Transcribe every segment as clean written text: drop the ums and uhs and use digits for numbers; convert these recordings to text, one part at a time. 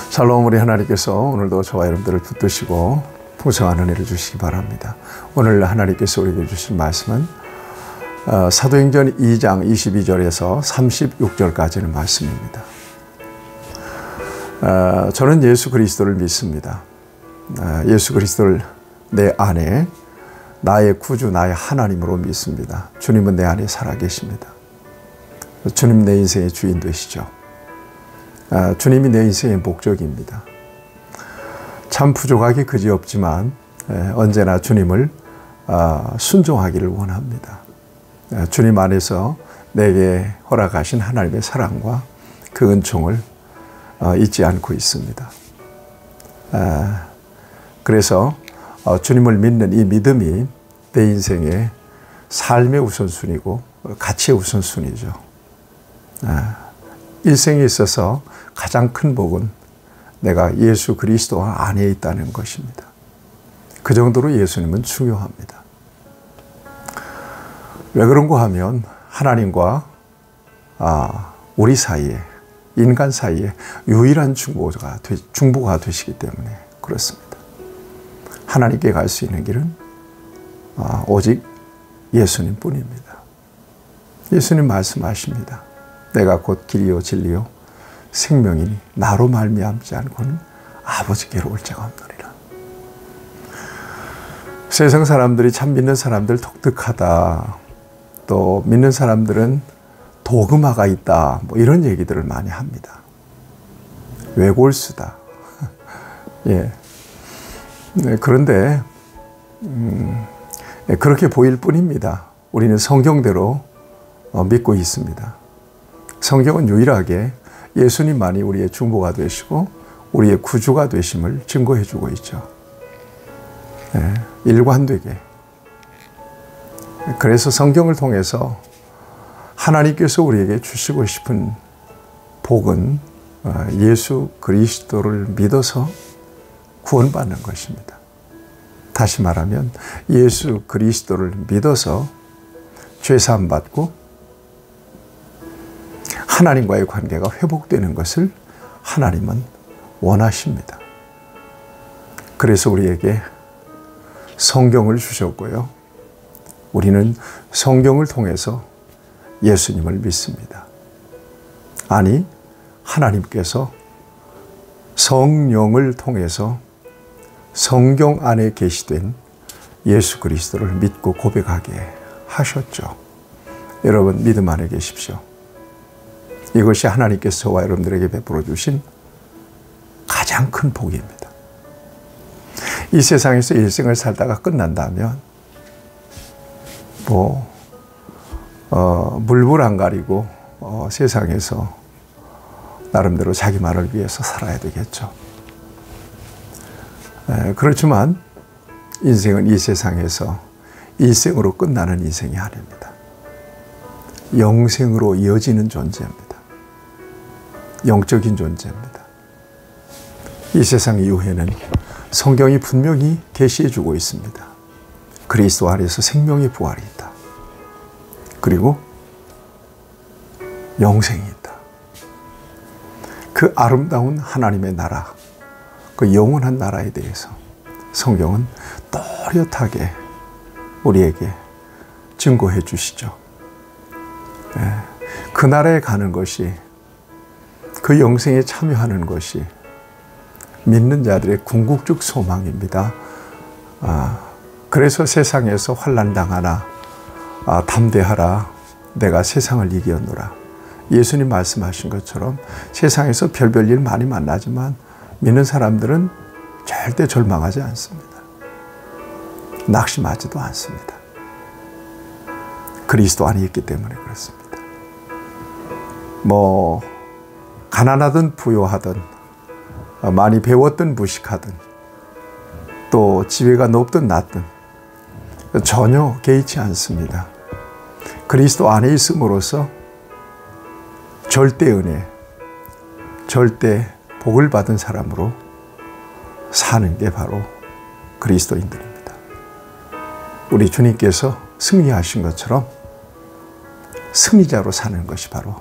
샬롬. 우리 하나님께서 오늘도 저와 여러분들을 붙드시고 풍성한 은혜를 주시기 바랍니다. 오늘 하나님께서 우리에게 주신 말씀은 사도행전 2장 22절에서 36절까지는 말씀입니다. 저는 예수 그리스도를 믿습니다. 예수 그리스도를 내 안에 나의 구주, 나의 하나님으로 믿습니다. 주님은 내 안에 살아계십니다. 주님 내 인생의 주인 되시죠. 주님이 내 인생의 목적입니다. 참 부족하기 그지없지만 언제나 주님을 순종하기를 원합니다. 주님 안에서 내게 허락하신 하나님의 사랑과 그 은총을 잊지 않고 있습니다. 그래서 주님을 믿는 이 믿음이 내 인생의 삶의 우선순위고 가치의 우선순위죠. 일생에 있어서 가장 큰 복은 내가 예수 그리스도 안에 있다는 것입니다. 그 정도로 예수님은 중요합니다. 왜 그런가 하면 하나님과 우리 사이에, 인간 사이에 유일한 중보가 되시기 때문에 그렇습니다. 하나님께 갈 수 있는 길은 오직 예수님 뿐입니다. 예수님 말씀하십니다. 내가 곧 길이요 진리요 생명이니 나로 말미암지 않고는 아버지께로 올 자가 없느니라. 세상 사람들이 참 믿는 사람들 독특하다, 또 믿는 사람들은 도그마가 있다, 뭐 이런 얘기들을 많이 합니다. 외골수다. 예. 네, 그런데 그렇게 보일 뿐입니다. 우리는 성경대로 믿고 있습니다. 성경은 유일하게 예수님만이 우리의 중보가 되시고 우리의 구주가 되심을 증거해 주고 있죠. 네, 일관되게. 그래서 성경을 통해서 하나님께서 우리에게 주시고 싶은 복은 예수 그리스도를 믿어서 구원받는 것입니다. 다시 말하면 예수 그리스도를 믿어서 죄사함 받고 하나님과의 관계가 회복되는 것을 하나님은 원하십니다. 그래서 우리에게 성경을 주셨고요. 우리는 성경을 통해서 예수님을 믿습니다. 아니, 하나님께서 성령을 통해서 성경 안에 계시된 예수 그리스도를 믿고 고백하게 하셨죠. 여러분, 믿음 안에 계십시오. 이것이 하나님께서 저와 여러분들에게 베풀어 주신 가장 큰 복입니다. 이 세상에서 일생을 살다가 끝난다면 물불 안 가리고 세상에서 나름대로 자기만을 위해서 살아야 되겠죠. 그렇지만 인생은 이 세상에서 일생으로 끝나는 인생이 아닙니다. 영생으로 이어지는 존재입니다. 영적인 존재입니다. 이 세상 이후에는 성경이 분명히 계시해 주고 있습니다. 그리스도 안에서 생명의 부활이 있다. 그리고 영생이 있다. 그 아름다운 하나님의 나라, 그 영원한 나라에 대해서 성경은 또렷하게 우리에게 증거해 주시죠. 그 나라에 가는 것이, 그 영생에 참여하는 것이 믿는 자들의 궁극적 소망입니다. 그래서 세상에서 환난 당하나 담대하라, 내가 세상을 이겼노라. 예수님 말씀하신 것처럼 세상에서 별별 일 많이 만나지만 믿는 사람들은 절대 절망하지 않습니다. 낙심하지도 않습니다. 그리스도 안에 있기 때문에 그렇습니다. 가난하든 부유하든, 많이 배웠든 무식하든, 또 지위가 높든 낮든 전혀 개의치 않습니다. 그리스도 안에 있음으로써 절대 은혜, 절대 복을 받은 사람으로 사는 게 바로 그리스도인들입니다. 우리 주님께서 승리하신 것처럼 승리자로 사는 것이 바로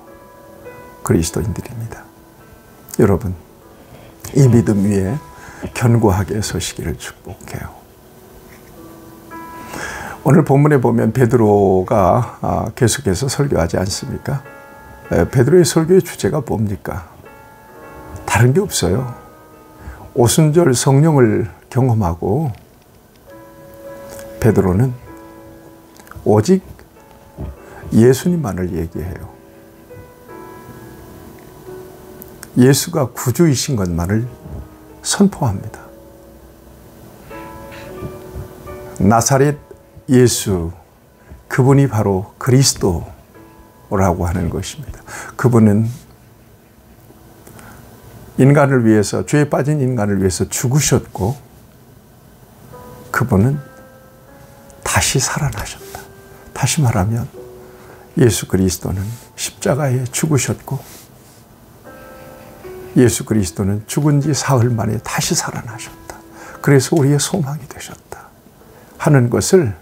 그리스도인들입니다. 여러분, 이 믿음 위에 견고하게 서시기를 축복해요. 오늘 본문에 보면 베드로가 계속해서 설교하지 않습니까? 베드로의 설교의 주제가 뭡니까? 다른 게 없어요. 오순절 성령을 경험하고 베드로는 오직 예수님만을 얘기해요. 예수가 구주이신 것만을 선포합니다. 나사렛 예수, 그분이 바로 그리스도라고 하는 것입니다. 그분은 인간을 위해서, 죄에 빠진 인간을 위해서 죽으셨고 그분은 다시 살아나셨다. 다시 말하면 예수 그리스도는 십자가에 죽으셨고 예수 그리스도는 죽은 지 사흘 만에 다시 살아나셨다. 그래서 우리의 소망이 되셨다 하는 것을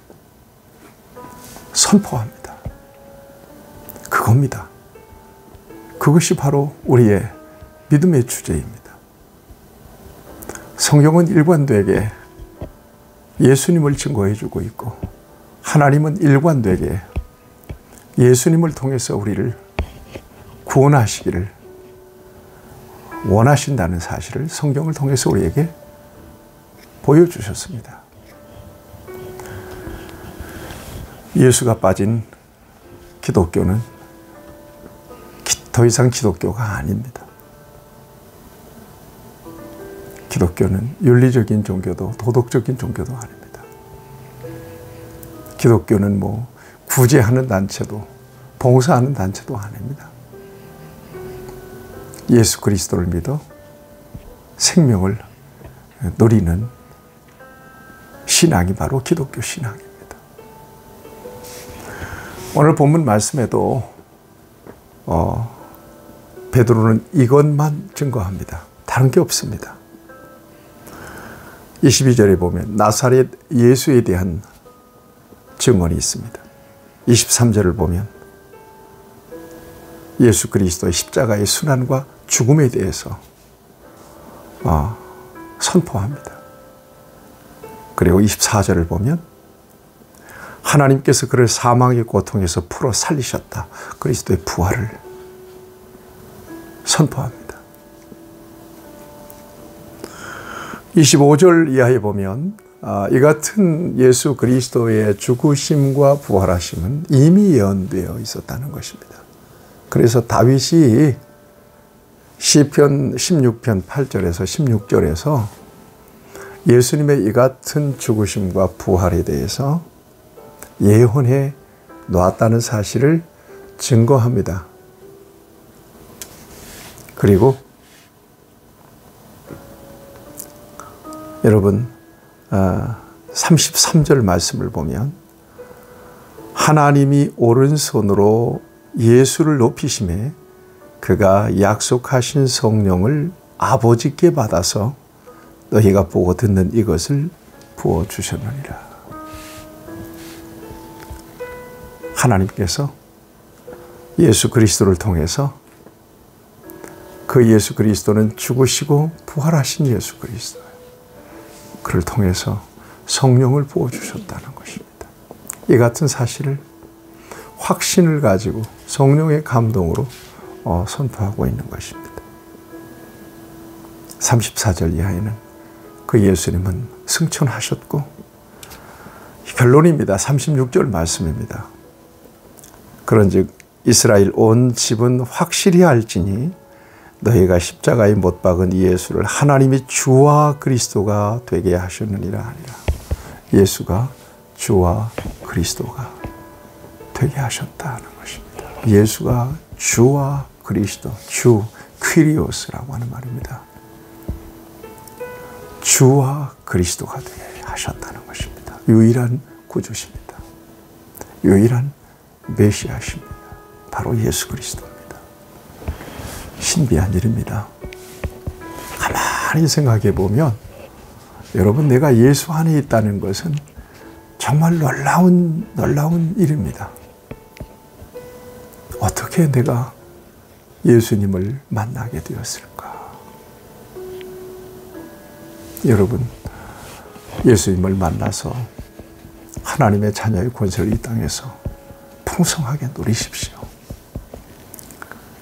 선포합니다. 그겁니다. 그것이 바로 우리의 믿음의 주제입니다. 성경은 일관되게 예수님을 증거해 주고 있고 하나님은 일관되게 예수님을 통해서 우리를 구원하시기를 원하신다는 사실을 성경을 통해서 우리에게 보여주셨습니다. 예수가 빠진 기독교는 더 이상 기독교가 아닙니다. 기독교는 윤리적인 종교도 도덕적인 종교도 아닙니다. 기독교는 구제하는 단체도 봉사하는 단체도 아닙니다. 예수 그리스도를 믿어 생명을 누리는 신앙이 바로 기독교 신앙입니다. 오늘 본문 말씀에도 베드로는 이것만 증거합니다. 다른 게 없습니다. 22절에 보면 나사렛 예수에 대한 증언이 있습니다. 23절을 보면 예수 그리스도의 십자가의 순환과 죽음에 대해서 선포합니다. 그리고 24절을 보면 하나님께서 그를 사망의 고통에서 풀어 살리셨다. 그리스도의 부활을 선포합니다. 25절 이하에 보면 이 같은 예수 그리스도의 죽으심과 부활하심은 이미 예언되어 있었다는 것입니다. 그래서 다윗이 시편 16편 8절에서 16절에서 예수님의 이 같은 죽으심과 부활에 대해서 예언해 놓았다는 사실을 증거합니다. 그리고 여러분 33절 말씀을 보면 하나님이 오른손으로 예수를 높이심에 그가 약속하신 성령을 아버지께 받아서 너희가 보고 듣는 이것을 부어주셨느니라. 하나님께서 예수 그리스도를 통해서 그 예수 그리스도는 죽으시고 부활하신 예수 그리스도, 그를 통해서 성령을 부어주셨다는 것입니다. 이 같은 사실을 확신을 가지고 성령의 감동으로 선포하고 있는 것입니다. 34절 이하에는 그 예수님은 승천하셨고, 결론입니다. 36절 말씀입니다. 그런즉 이스라엘 온 집은 확실히 알지니 너희가 십자가에 못 박은 이 예수를 하나님이 주와 그리스도가 되게 하셨느니라 하니라. 예수가 주와 그리스도가 되게 하셨다는 것입니다. 예수가 주와 그리스도, 주 퀴리오스라고 하는 말입니다. 주와 그리스도가 되게 하셨다는 것입니다. 유일한 구주십니다. 유일한 메시아십니다. 바로 예수 그리스도입니다. 신비한 일입니다. 가만히 생각해 보면 여러분, 내가 예수 안에 있다는 것은 정말 놀라운 일입니다. 어떻게 내가 예수님을 만나게 되었을까? 여러분, 예수님을 만나서 하나님의 자녀의 권세를 이 땅에서 풍성하게 누리십시오.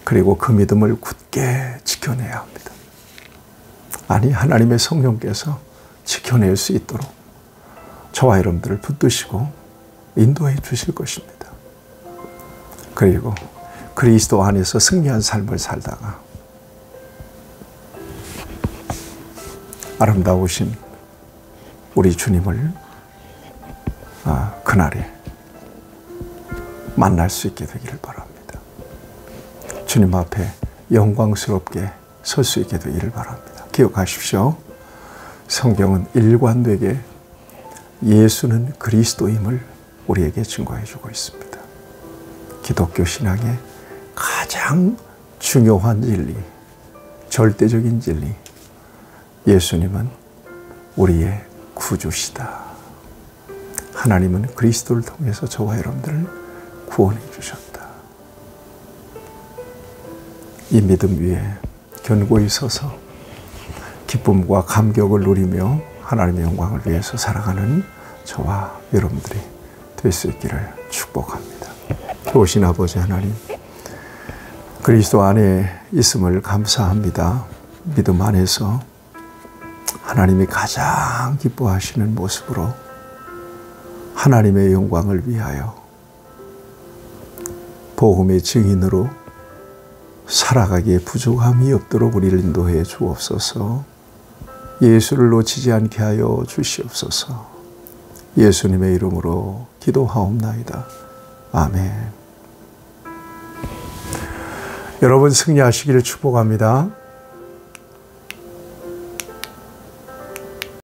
그리고 그 믿음을 굳게 지켜내야 합니다. 아니, 하나님의 성령께서 지켜낼 수 있도록 저와 여러분들을 붙드시고 인도해 주실 것입니다. 그리고 그리스도 안에서 승리한 삶을 살다가 아름다우신 우리 주님을 그날에 만날 수 있게 되기를 바랍니다. 주님 앞에 영광스럽게 설 수 있게 되기를 바랍니다. 기억하십시오. 성경은 일관되게 예수는 그리스도임을 우리에게 증거해 주고 있습니다. 기독교 신앙의 가장 중요한 진리, 절대적인 진리, 예수님은 우리의 구주시다. 하나님은 그리스도를 통해서 저와 여러분들을 구원해 주셨다. 이 믿음 위에 견고히 서서 기쁨과 감격을 누리며 하나님의 영광을 위해서 살아가는 저와 여러분들이 될 수 있기를 축복합니다. 좋으신 아버지 하나님, 그리스도 안에 있음을 감사합니다. 믿음 안에서 하나님이 가장 기뻐하시는 모습으로 하나님의 영광을 위하여 복음의 증인으로 살아가기에 부족함이 없도록 우리를 인도해 주옵소서. 예수를 놓치지 않게 하여 주시옵소서. 예수님의 이름으로 기도하옵나이다. 아멘. 여러분 승리하시기를 축복합니다.